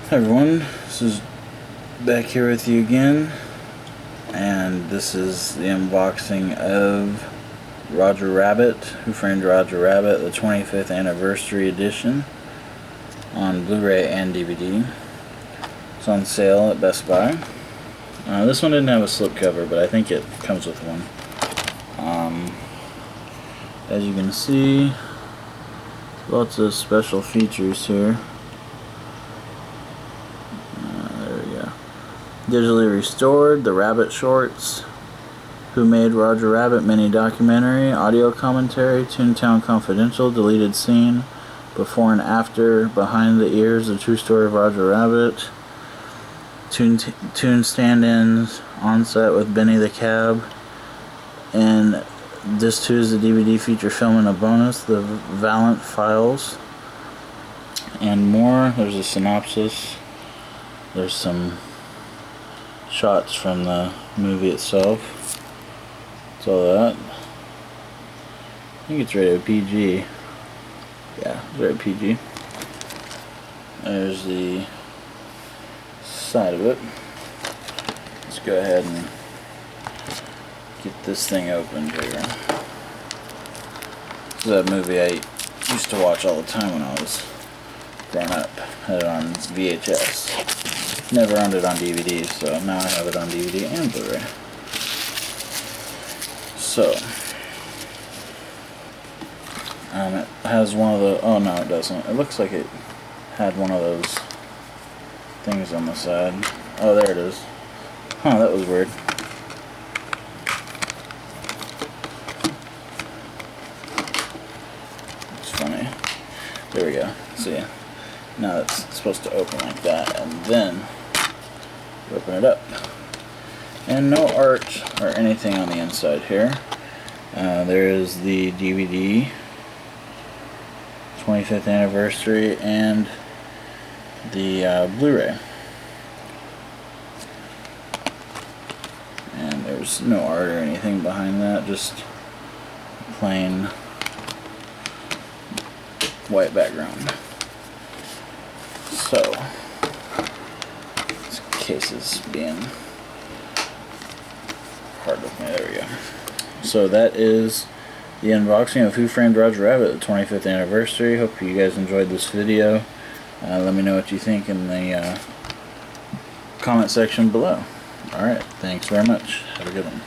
Hi everyone, this is back here with you again, and this is the unboxing of Roger Rabbit, Who Framed Roger Rabbit, the 25th anniversary edition on Blu-ray and DVD. It's on sale at Best Buy. This one didn't have a slipcover, but I think it comes with one. As you can see, lots of special features here. Digitally restored, the Rabbit Shorts, Who Made Roger Rabbit mini documentary, audio commentary, Toontown Confidential, deleted scene, before and after, behind the ears, the true story of Roger Rabbit, Toon stand-ins, on set with Benny the Cab, and this too is the DVD feature film and a bonus, the Valent Files, and more. There's a synopsis, there's some shots from the movie itself. That's all that. I think it's rated PG. Yeah, it's rated PG. There's the side of it. Let's go ahead and get this thing opened here. This is a movie I used to watch all the time when I was growing up. Had it on VHS. Never owned it on DVD, so now I have it on DVD and Blu-ray. So, it has one of the, oh no it doesn't. It looks like it had one of those things on the side. Oh, there it is. Huh, that was weird. It's funny. There we go. See, now it's supposed to open like that, and then open it up. And no art or anything on the inside here. There is the DVD 25th anniversary and the Blu-ray. And there's no art or anything behind that, just plain white background. So, this case is being hard with me. There we go. So that is the unboxing of Who Framed Roger Rabbit, the 25th anniversary. Hope you guys enjoyed this video. Let me know what you think in the comment section below. Alright, thanks very much. Have a good one.